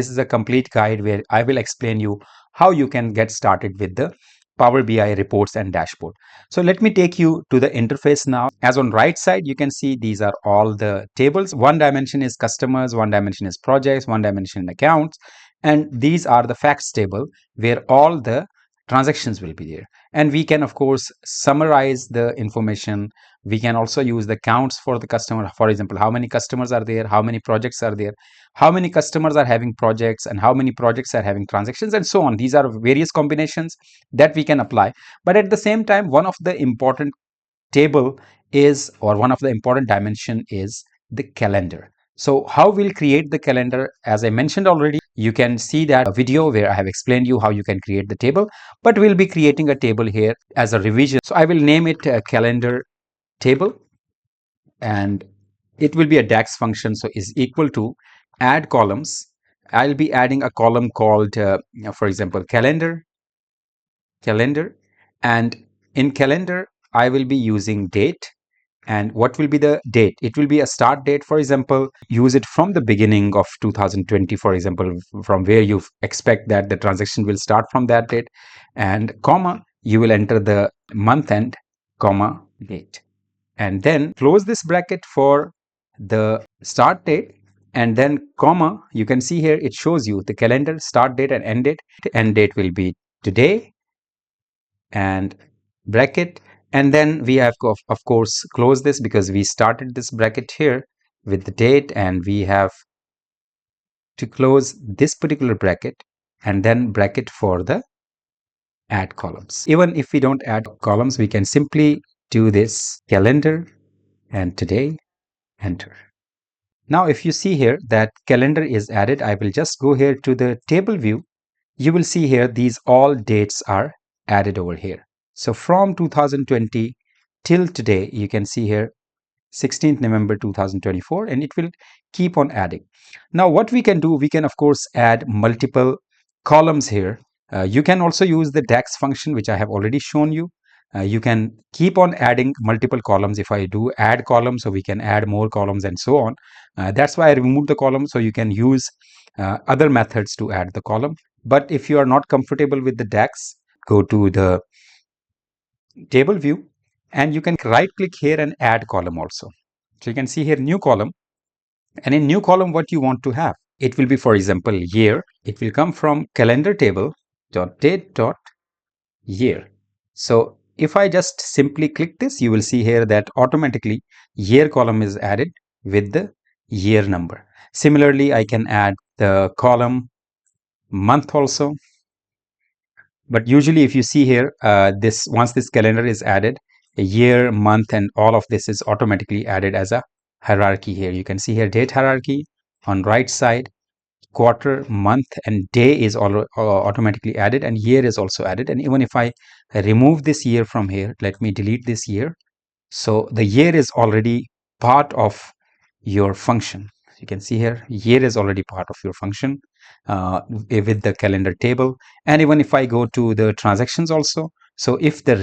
This is a complete guide where I will explain you how you can get started with the Power BI reports and dashboard. So let me take you to the interface now. As on right side, you can see these are all the tables. One dimension is customers, one dimension is projects, one dimension accounts, and these are the facts table where all the transactions will be there. And we can of course summarize the information. We can also use the counts for the customer. For example, how many customers are there, how many projects are there, how many customers are having projects, and how many projects are having transactions, and so on. These are various combinations that we can apply. But at the same time, one of the important table is, or one of the important dimension is the calendar. So how we'll create the calendar, as I mentioned already, you can see that video where I have explained you how you can create the table, but we'll be creating a table here as a revision. So I will name it a calendar table, and it will be a DAX function. So is equal to add columns. I'll be adding a column called, for example, calendar, and in calendar, I will be using date. And what will be the date? It will be a start date. For example, use it from the beginning of 2020, for example, from where you expect that the transaction will start from that date, and comma, you will enter the month end, comma, date. And then close this bracket for the start date, and then comma, you can see here it shows you the calendar start date and end date. End date will be today, and bracket, and then we have to of course close this because we started this bracket here with the date, and we have to close this particular bracket and then bracket for the add columns. Even if we don't add columns, we can simply do this calendar and today, enter. Now if you see here that calendar is added, I will just go here to the table view. You will see here these all dates are added over here. So from 2020 till today, you can see here 16th November 2024, and it will keep on adding. Now what we can do, we can of course add multiple columns here. You can also use the DAX function, which I have already shown you. You can keep on adding multiple columns. If I do add columns, so we can add more columns and so on. That's why I removed the column, so you can use other methods to add the column. But if you are not comfortable with the DAX, go to the table view, and you can right click here and add column also. So you can see here new column, and in new column what you want to have, it will be, for example, year. It will come from calendar table dot date dot year. So if I just simply click this, you will see here that automatically year column is added with the year number. Similarly, I can add the column month also. But usually if you see here, this once this calendar is added, a year, month, and all of this is automatically added as a hierarchy here. You can see here date hierarchy on right side, quarter, month, and day is automatically added, and year is also added. And even if I remove this year from here, let me delete this year. So the year is already part of your function. You can see here year is already part of your function with the calendar table. And even if I go to the transactions also, so if the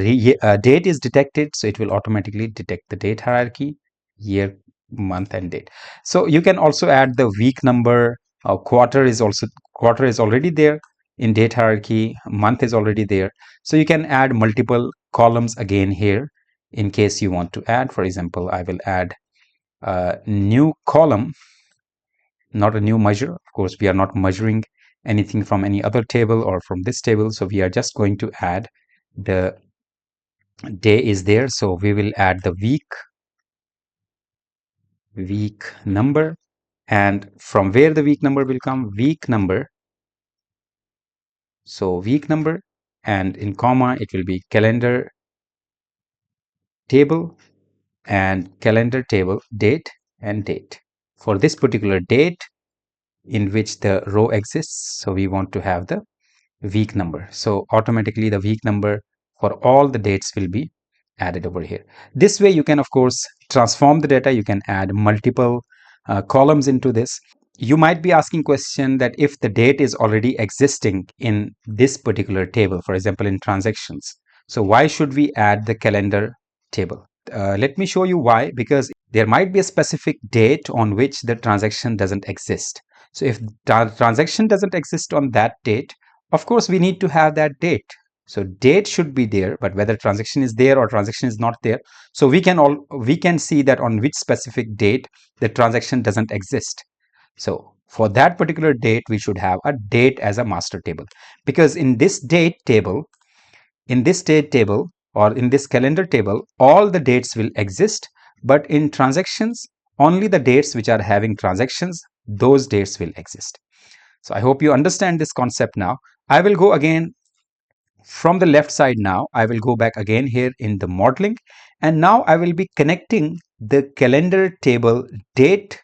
date is detected, so it will automatically detect the date hierarchy, year, month, and date. So you can also add the week number. Quarter is already there in date hierarchy. Month is already there. So you can add multiple columns again here in case you want to add. For example, I will add a new column, not a new measure. Of course, we are not measuring anything from any other table or from this table. So we are just going to add the day is there. So we will add the week number. And from where the week number will come, week number. So week number, and in comma, it will be calendar table and calendar table date and date. For this particular date in which the row exists, so we want to have the week number. So automatically the week number for all the dates will be added over here. This way you can of course transform the data. You can add multiple columns into this. You might be asking question that if the date is already existing in this particular table, for example in transactions, so why should we add the calendar table? Let me show you why. Because there might be a specific date on which the transaction doesn't exist. So if transaction doesn't exist on that date, of course we need to have that date. So date should be there, but whether transaction is there or transaction is not there, so we can see that on which specific date the transaction doesn't exist. So for that particular date, we should have a date as a master table, because in this date table or in this calendar table, all the dates will exist, but in transactions, only the dates which are having transactions, those dates will exist. So I hope you understand this concept now. I will go again from the left side now. I will go back again here in the modeling, and now I will be connecting the calendar table date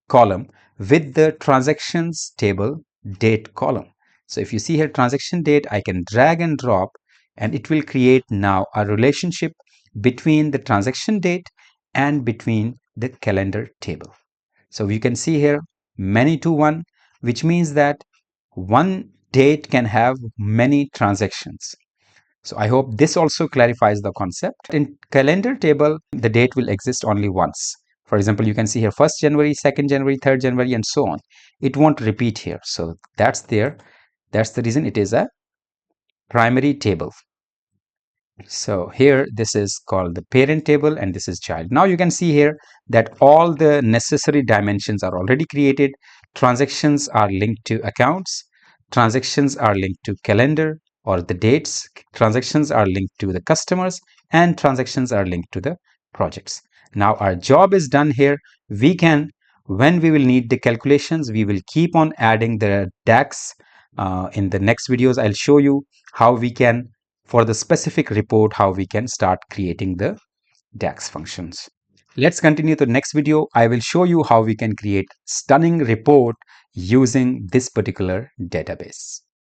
column with the transactions table date column. So if you see here transaction date, I can drag and drop, and it will create now a relationship between the transaction date and between the calendar table. So you can see here many to one, which means that one date can have many transactions. So I hope this also clarifies the concept. In calendar table, the date will exist only once. For example, you can see here 1st January, 2nd January, 3rd January, and so on. It won't repeat here. So that's there. That's the reason it is a primary table. So here this is called the parent table and this is child. Now you can see here that all the necessary dimensions are already created. Transactions are linked to accounts. Transactions are linked to calendar or the dates. Transactions are linked to the customers, and transactions are linked to the projects. Now our job is done here. We can, when we will need the calculations, we will keep on adding the DAX. In the next videos, I'll show you how we can, for the specific report, how we can start creating the DAX functions. Let's continue to the next video. I will show you how we can create stunning report using this particular database.